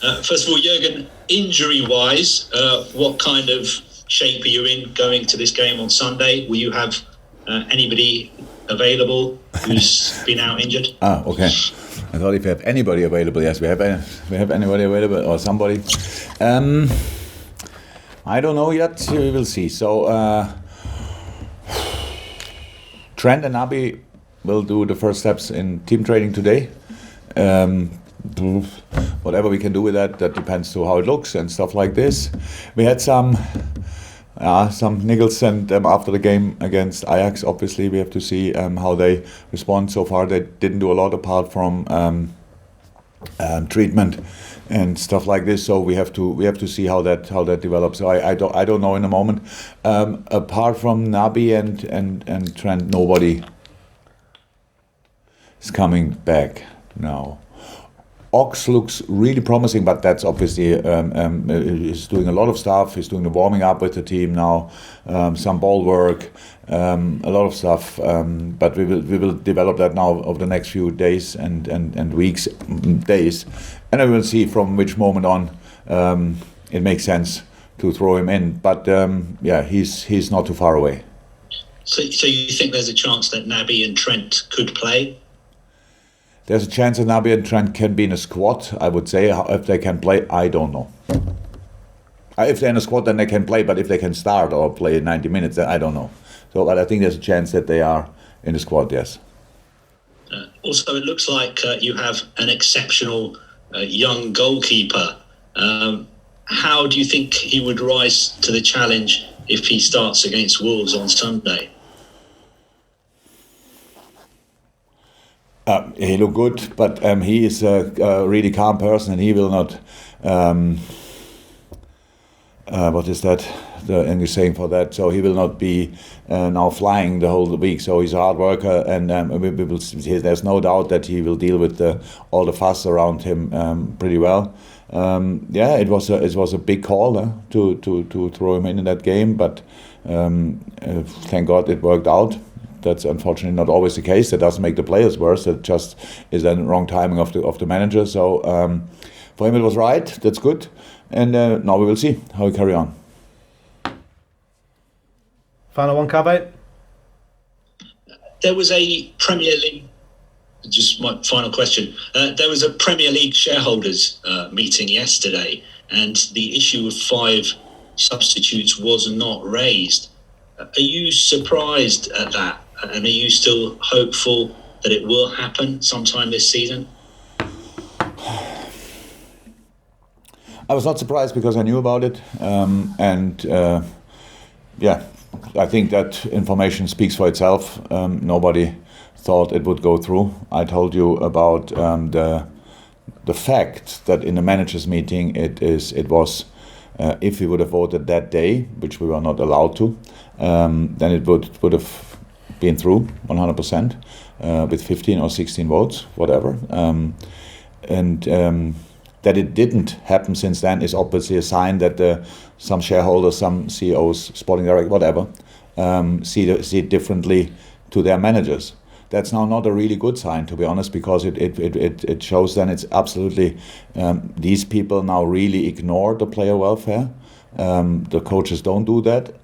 First of all, Jurgen, injury-wise, what kind of shape are you in going to this game on Sunday? Will you have anybody available who's been out injured? Okay. I thought if we have anybody available, yes, we have anybody available or somebody. I don't know yet. We will see. So Trent and Naby will do the first steps in team training today. Whatever we can do with that depends to how it looks and stuff like this. We had some niggles and after the game against Ajax. Obviously, we have to see how they respond. So far, they didn't do a lot apart from treatment and stuff like this. So we have to see how that develops. So I don't know in a moment. Apart from Naby and Trent, nobody is coming back now. Ox looks really promising, but that's obviously he's doing a lot of stuff. He's doing the warming up with the team now, some ball work, a lot of stuff. But we will develop that now over the next few days and weeks, days, and I will see from which moment on it makes sense to throw him in. But he's not too far away. So you think there's a chance that Naby and Trent could play? There's a chance that Naby and Trent can be in a squad, I would say. If they can play, I don't know. If they're in a squad, then they can play, but if they can start or play 90 minutes, then I don't know. So, but I think there's a chance that they are in the squad, yes. Also, it looks like you have an exceptional young goalkeeper. How do you think he would rise to the challenge if he starts against Wolves on Sunday? He looked good, but he is a really calm person, and he will not. What is that? The English saying for that? So he will not be now flying the whole week. So he's a hard worker, and we will. There's no doubt that he will deal with all the fuss around him pretty well. It was a big call to throw him in that game, but thank God it worked out. That's unfortunately not always the case. That doesn't make the players worse. That just is then wrong timing of the manager. So for him it was right. That's good. And now we will see how we carry on. Final one, Cave. There was a Premier League. Just my final question. There was a Premier League shareholders meeting yesterday, and the issue of 5 substitutes was not raised. Are you surprised at that? And are you still hopeful that it will happen sometime this season? I was not surprised because I knew about it. I think that information speaks for itself. Nobody thought it would go through. I told you about the fact that in the managers' meeting it was if we would have voted that day, which we were not allowed to, then it would have been through 100% with 15 or 16 votes, whatever. That it didn't happen since then is obviously a sign that some shareholders, some CEOs, sporting directors, whatever, see it differently to their managers. That's now not a really good sign, to be honest, because it shows then it's absolutely these people now really ignore the player welfare. The coaches don't do that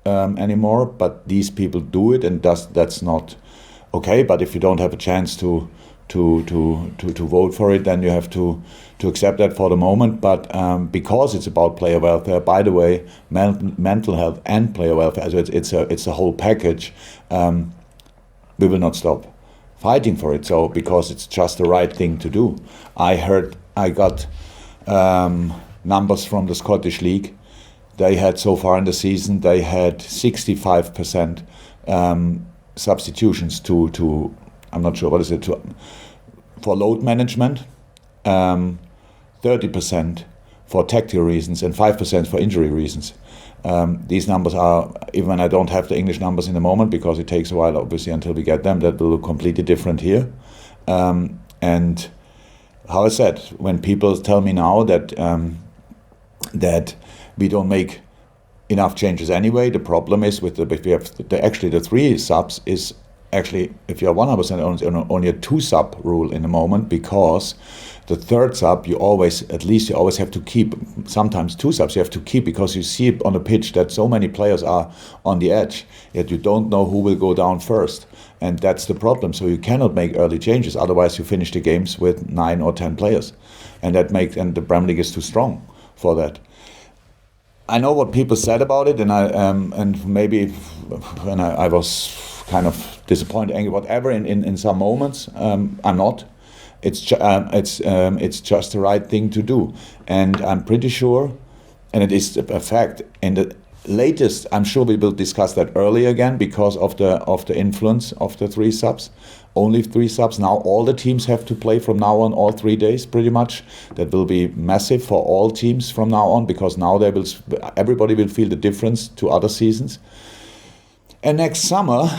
anymore, but these people do it, and that's not okay. But if you don't have a chance to vote for it, then you have to accept that for the moment. But because it's about player welfare, by the way, mental health and player welfare, so it's a whole package. We will not stop fighting for it. So because it's just the right thing to do. I got numbers from the Scottish League. They had so far in the season, they had 65% substitutions to I'm not sure what is it for load management, 30% for tactical reasons, and 5% for injury reasons. These numbers are, even when I don't have the English numbers in the moment, because it takes a while, obviously, until we get them, that will look completely different here. And how I said, when people tell me now that we don't make enough changes anyway, the problem is with if we have the 3 subs is actually, if you're 100% only a 2-sub rule in the moment, because the third sub you always have to keep. Sometimes 2 subs you have to keep, because you see on the pitch that so many players are on the edge, yet you don't know who will go down first. And that's the problem. So you cannot make early changes, otherwise you finish the games with 9 or 10 players. And the Premier League is too strong for that. I know what people said about it, and maybe when I was kind of disappointed, angry, whatever. In some moments, I'm not. It's just the right thing to do, and I'm pretty sure, and it is a fact. In the latest, I'm sure we will discuss that early again because of the influence of the 3 subs. Only 3 subs. Now all the teams have to play from now on all 3 days, pretty much. That will be massive for all teams from now on, because now everybody will feel the difference to other seasons. And next summer,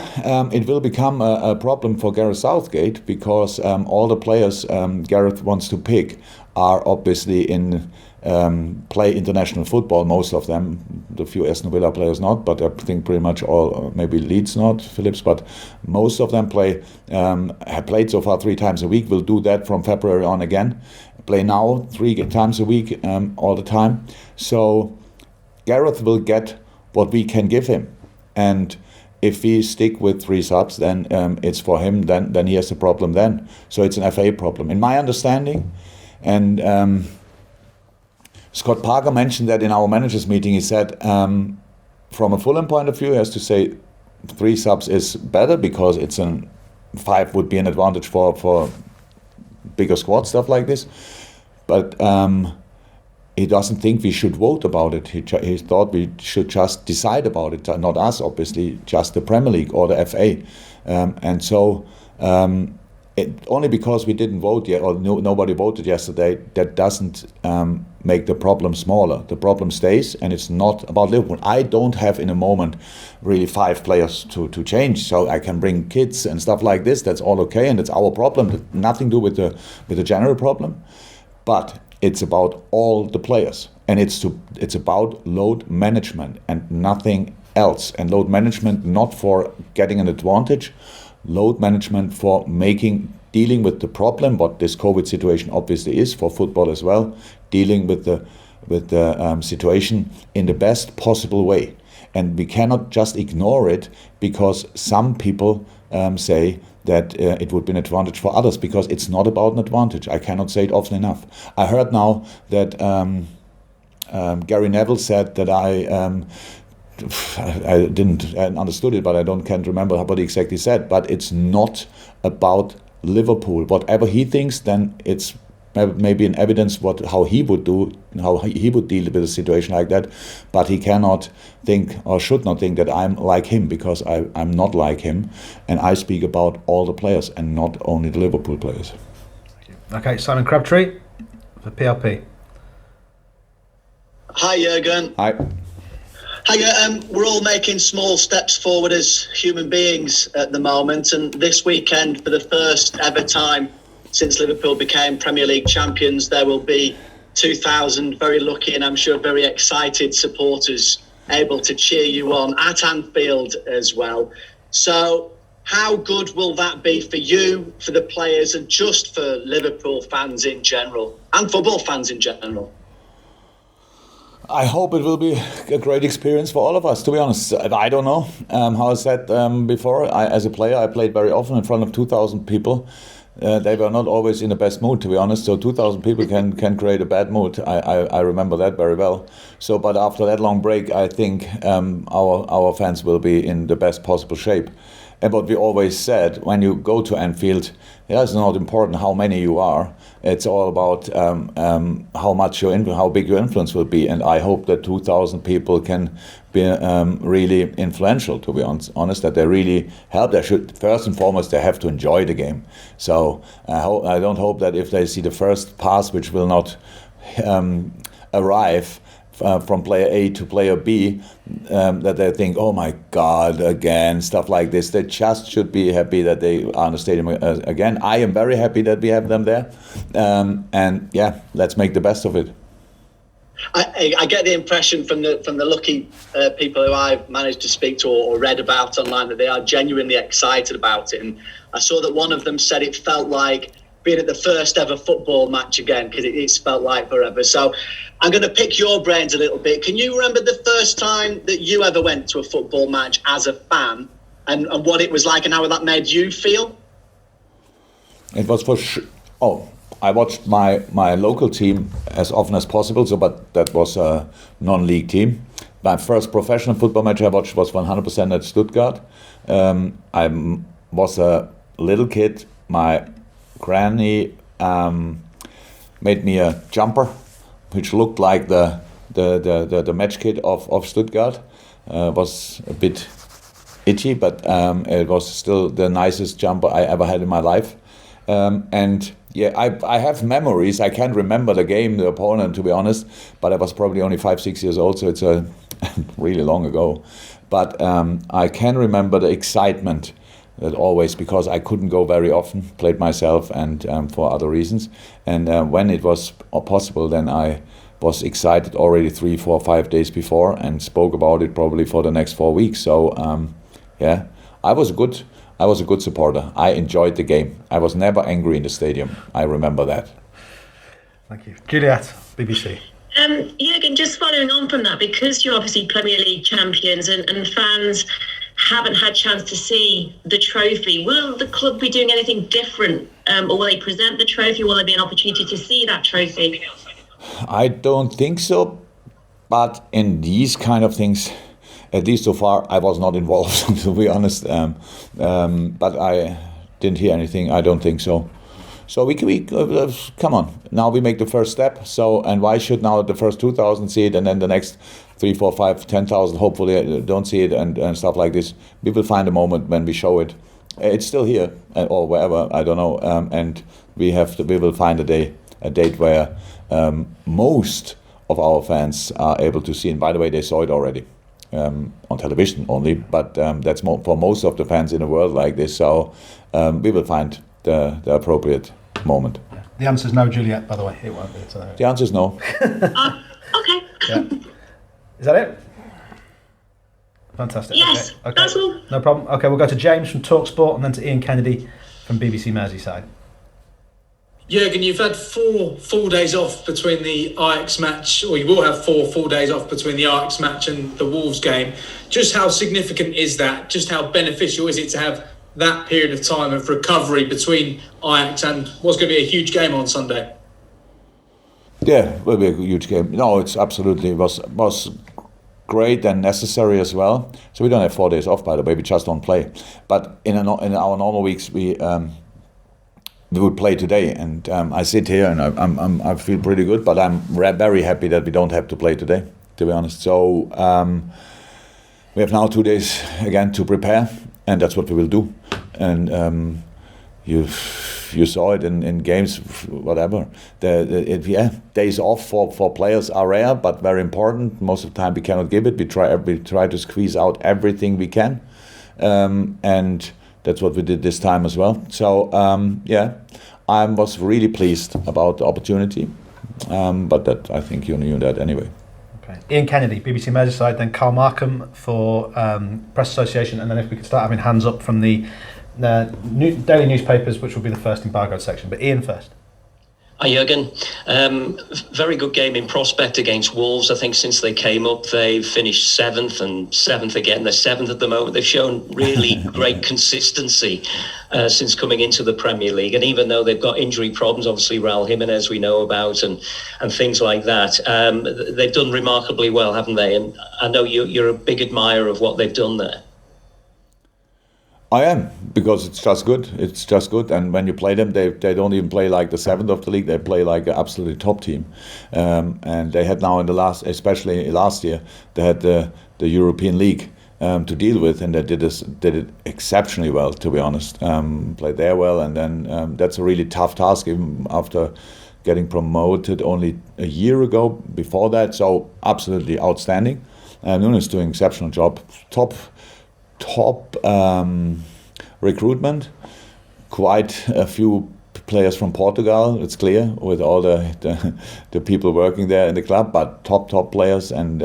it will become a problem for Gareth Southgate, because all the players Gareth wants to pick are obviously play international football, most of them. The few Aston Villa players not, but I think pretty much all, maybe Leeds not, Phillips, but most of them have played so far 3 times a week, will do that from February on again. Play now 3 times a week all the time. So Gareth will get what we can give him. And if we stick with 3 subs, then it's for him, then he has a problem then. So it's an FA problem. In my understanding, and Scott Parker mentioned that in our managers meeting. He said, from a Fulham point of view, he has to say 3 subs is better, because 5 would be an advantage for bigger squad stuff like this. But he doesn't think we should vote about it. He thought we should just decide about it, not us, obviously, just the Premier League or the FA. And so only because we didn't vote yet, or nobody voted yesterday, that doesn't make the problem smaller. The problem stays, and it's not about Liverpool. I don't have in a moment really 5 players to change, so I can bring kids and stuff like this. That's all okay, and it's our problem. Nothing to do with the general problem. But it's about all the players, and it's about load management and nothing else. And load management not for getting an advantage, load management for dealing with the problem, what this COVID situation obviously is for football as well, dealing with the situation in the best possible way. And we cannot just ignore it because some people say that it would be an advantage for others, because it's not about an advantage. I cannot say it often enough. I heard now that Gary Neville said that I didn't understood it, but can't remember what he exactly said. But it's not about Liverpool. Whatever he thinks, then it's maybe an evidence how he would deal with a situation like that. But he cannot think, or should not think, that I'm like him, because I'm not like him, and I speak about all the players and not only the Liverpool players. Okay, Simon Crabtree for PLP. Hi, Jurgen. Hi. Hi, we're all making small steps forward as human beings at the moment, and this weekend, for the first ever time since Liverpool became Premier League champions, there will be 2,000 very lucky and I'm sure very excited supporters able to cheer you on at Anfield as well. So how good will that be for you, for the players, and just for Liverpool fans in general, and football fans in general? I hope it will be a great experience for all of us, to be honest. I don't know. How I said before, as a player, I played very often in front of 2,000 people. They were not always in the best mood, to be honest. So 2,000 people can create a bad mood. I remember that very well. So, but after that long break, I think our fans will be in the best possible shape. And what we always said, when you go to Anfield, it's not important how many you are. It's all about how big your influence will be. And I hope that 2,000 people can be really influential, to be honest, that they really help. They should, first and foremost, they have to enjoy the game. So I don't hope that if they see the first pass, which will not arrive from player A to player B, that they think, oh my God, again, stuff like this. They just should be happy that they are in the stadium again. I am very happy that we have them there. And yeah, let's make the best of it. I get the impression from the lucky people who I've managed to speak to or read about online that they are genuinely excited about it. And I saw that one of them said it felt like being at the first ever football match again, because it's felt like forever. So I'm going to pick your brains a little bit. Can you remember the first time that you ever went to a football match as a fan, and what it was like and how that made you feel? It was for sure. Oh, I watched my local team as often as possible, but that was a non-league team. My first professional football match I watched was 100% at Stuttgart. I was a little kid. My granny made me a jumper, which looked like the match kit of Stuttgart. Was a bit itchy, but it was still the nicest jumper I ever had in my life. And yeah, I have memories. I can't remember the game, the opponent, to be honest, but I was probably only 5-6 years old, so it's really long ago. But I can remember the excitement that always, because I couldn't go very often, played myself and for other reasons. And when it was possible, then I was excited already 3, 4, 5 days before and spoke about it probably for the next 4 weeks. So yeah, I was a good supporter. I enjoyed the game. I was never angry in the stadium. I remember that. Thank you. Juliet, BBC. Jurgen, just following on from that, because you're obviously Premier League champions and fans haven't had a chance to see the trophy, will the club be doing anything different? Or will they present the trophy? Will there be an opportunity to see that trophy? I don't think so. But in these kind of things, at least so far, I was not involved, to be honest. But I didn't hear anything. I don't think so. So we come on. Now we make the first step. So, and why should now the first 2,000 see it, and then the next 3, 4, 5, 10,000 hopefully don't see it, and stuff like this? We will find a moment when we show it. It's still here or wherever, I don't know. And we will find a date where most of our fans are able to see. And by the way, they saw it already. On television only, but that's more for most of the fans in the world like this. So we will find the appropriate moment. The answer is no, Juliet, by the way. It won't be. So. The answer is no. Okay. Yeah. Is that it? Fantastic. Yes, okay. that's all. No problem. Okay, we'll go to James from TalkSport and then to Ian Kennedy from BBC Merseyside. Jurgen, you've had 4 full days off between the Ajax match, or you will have 4 full days off between the Ajax match and the Wolves game. Just how significant is that? Just how beneficial is it to have that period of time of recovery between Ajax and what's going to be a huge game on Sunday? Yeah, it will be a huge game. No, it's absolutely was great and necessary as well. So we don't have 4 days off, by the way. We just don't play. But in our normal weeks, we would play today, and I sit here and I feel pretty good. But I'm very happy that we don't have to play today, to be honest. So we have now 2 days again to prepare, and that's what we will do. And you saw it in games, whatever. Days off for players are rare, but very important. Most of the time we cannot give it. We try to squeeze out everything we can, and that's what we did this time as well. So yeah, I was really pleased about the opportunity, but that I think you knew that anyway. Okay. Ian Kennedy, BBC Merseyside, then Carl Markham for Press Association, and then if we could start having hands up from the daily newspapers, which will be the first embargoed section. But Ian first. Hi Jurgen. Very good game in prospect against Wolves. I think since they came up, they've finished 7th and 7th again. They're 7th at the moment. They've shown really great consistency since coming into the Premier League. And even though they've got injury problems, obviously Raul Jimenez we know about and things like that, they've done remarkably well, haven't they? And I know you're a big admirer of what they've done there. I am, because it's just good. It's just good, and when you play them, they don't even play like the 7th of the league. They play like an absolutely top team, and they had now in the especially last year, they had the European League to deal with, and they did it exceptionally well. To be honest, played there well, and then that's a really tough task, even after getting promoted only a year ago. Before that, so absolutely outstanding. Nunes doing exceptional job. Top recruitment, quite a few players from Portugal, it's clear, with all the people working there in the club, but top players, and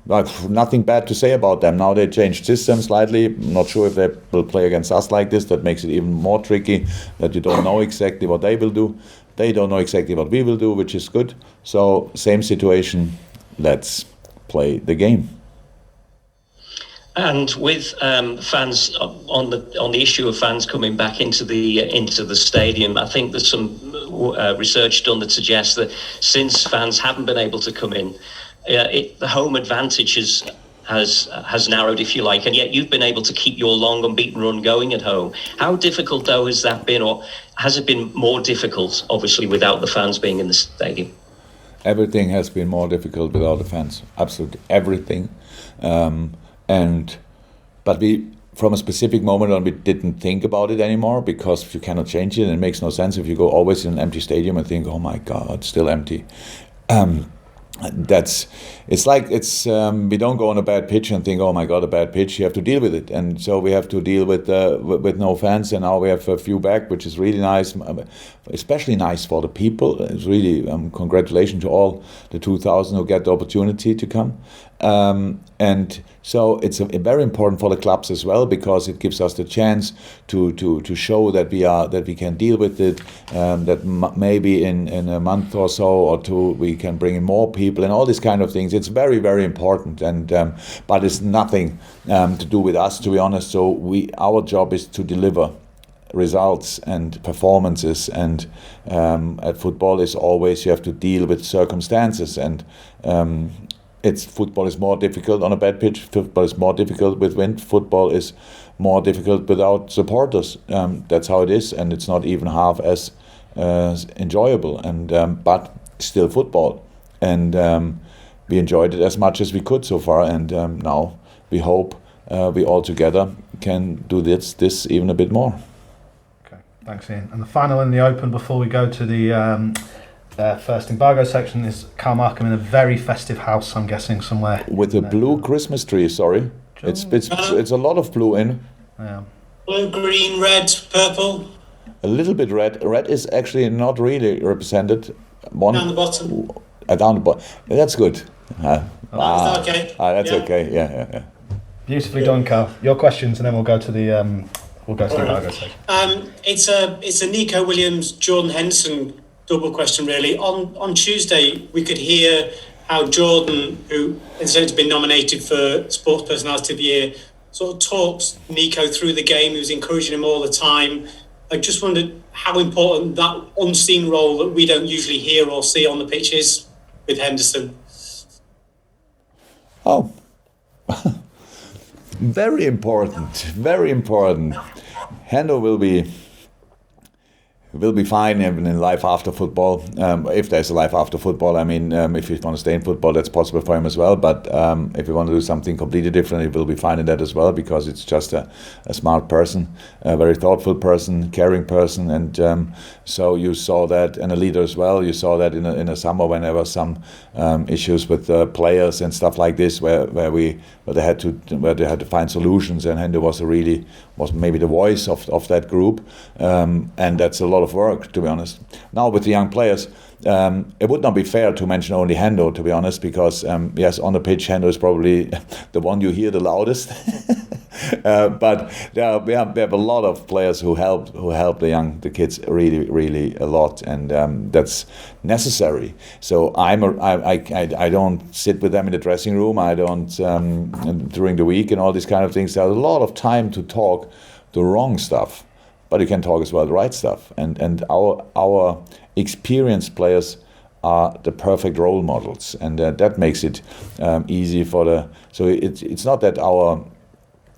but nothing bad to say about them. Now they changed system slightly. I'm not sure if they will play against us like this. That makes it even more tricky, that you don't know exactly what they will do. They don't know exactly what we will do, which is good. So same situation, let's play the game. And with fans on the issue of fans coming back into the stadium, I think there's some research done that suggests that since fans haven't been able to come in, the home advantage has narrowed, if you like, and yet you've been able to keep your long unbeaten run going at home. How difficult, though, has that been, or has it been more difficult, obviously, without the fans being in the stadium? Everything has been more difficult without the fans. Absolutely everything. But we, from a specific moment on, we didn't think about it anymore, because you cannot change it, and it makes no sense if you go always in an empty stadium and think, oh my God, it's still empty. We don't go on a bad pitch and think, oh my God, a bad pitch. You have to deal with it, and so we have to deal with no fans, and now we have a few back, which is really nice, especially nice for the people. It's really congratulations to all the 2,000 who get the opportunity to come. And so it's very important for the clubs as well, because it gives us the chance to show that we can deal with it. That maybe in a month or so or two we can bring in more people and all these kind of things. It's very, very important, and but it's nothing to do with us, to be honest. So our job is to deliver results and performances, and at football is always you have to deal with circumstances, and football is more difficult on a bad pitch. Football is more difficult with wind. Football is more difficult without supporters. That's how it is, and it's not even half as enjoyable. And but still football, and we enjoyed it as much as we could so far. And now we hope we all together can do this even a bit more. Okay, thanks, Ian. And the final in the Open before we go to the first embargo section is Carl Markham in a very festive house, I'm guessing, somewhere. With a blue Christmas tree, sorry. It's a lot of blue in. Yeah. Blue, green, red, purple. A little bit red. Red is actually not really represented. Down the bottom. Down the bottom. That's good. That's okay. That's okay. Yeah. Beautifully done, Carl. Your questions, and then we'll go to the embargo section. It's a Nico Williams, Jordan Henderson double question, really. On Tuesday, we could hear how Jordan, who has been nominated for Sports Personality of the Year, sort of talks Nico through the game. He was encouraging him all the time. I just wondered how important that unseen role that we don't usually hear or see on the pitch is with Henderson. Oh, very important. Very important. Hendo will be fine even in life after football. If there's a life after football, I mean, if you want to stay in football, that's possible for him as well. But if you want to do something completely different, he will be fine in that as well, because it's just a smart person, a very thoughtful person, caring person. And so you saw that, and a leader as well. You saw that in the summer when there were some issues with players and stuff like this, where they had to find solutions. And Hendo was maybe the voice of that group, and that's a lot of work, to be honest. Now with the young players, it would not be fair to mention only Hendo, to be honest, because yes, on the pitch Hendo is probably the one you hear the loudest. But we have a lot of players who help the kids really a lot, and that's necessary. So I don't sit with them in the dressing room. I don't during the week and all these kind of things. There's a lot of time to talk the wrong stuff, but you can talk as well the right stuff. And our experienced players are the perfect role models, and that makes it easy for so it's not that our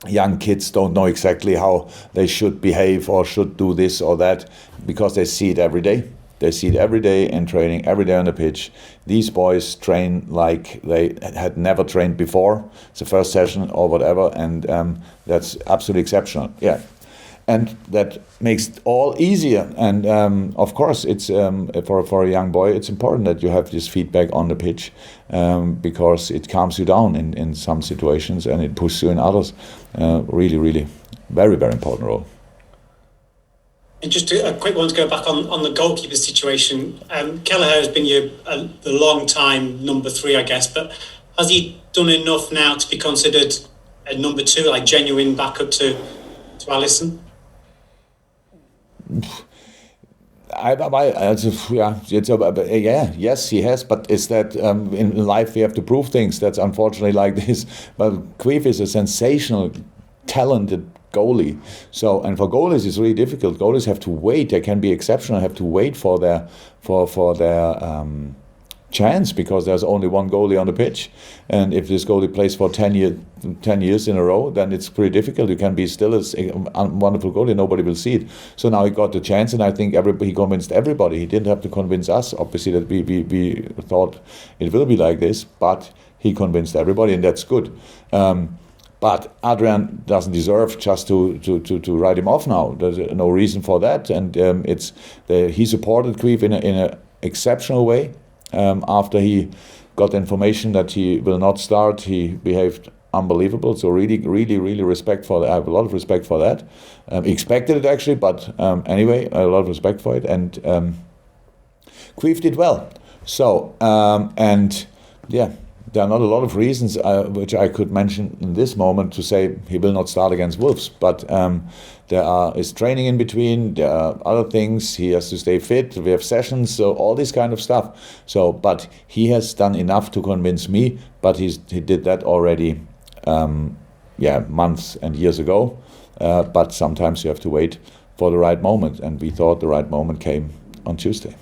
young kids don't know exactly how they should behave or should do this or that, because they see it every day. They see it every day in training, every day on the pitch. These boys train like they had never trained before. It's the first session or whatever, and that's absolutely exceptional. Yeah. And that makes it all easier. And of course, it's for a young boy, it's important that you have this feedback on the pitch, because it calms you down in some situations and it pushes you in others. Really, very, very important role. And just a quick one to go back on the goalkeeper situation. Kelleher has been the long time number 3, I guess, but has he done enough now to be considered a number 2, like genuine backup to Alisson? Yes, he has. But is that in life we have to prove things? That's unfortunately like this. But Cruyff is a sensational, talented goalie. So, and for goalies it's really difficult. Goalies have to wait. They can be exceptional. Have to wait for their chance, because there's only one goalie on the pitch, and if this goalie plays for 10 years in a row, then it's pretty difficult. You can be still a wonderful goalie, nobody will see it. So now he got the chance, and I think he convinced everybody. He didn't have to convince us, obviously, that we thought it will be like this, but he convinced everybody, and that's good. But Adrian doesn't deserve just to write him off now. There's no reason for that, and he supported Cruyff in an exceptional way. After he got information that he will not start, he behaved unbelievable. So really, really, really respect for that. I have a lot of respect for that. Expected it actually, but anyway, I have a lot of respect for it. And Cruyff did well. So there are not a lot of reasons which I could mention in this moment to say he will not start against Wolves, but there is training in between, there are other things, he has to stay fit, we have sessions, so all this kind of stuff. So, but he has done enough to convince me, but he did that already months and years ago, but sometimes you have to wait for the right moment, and we thought the right moment came on Tuesday.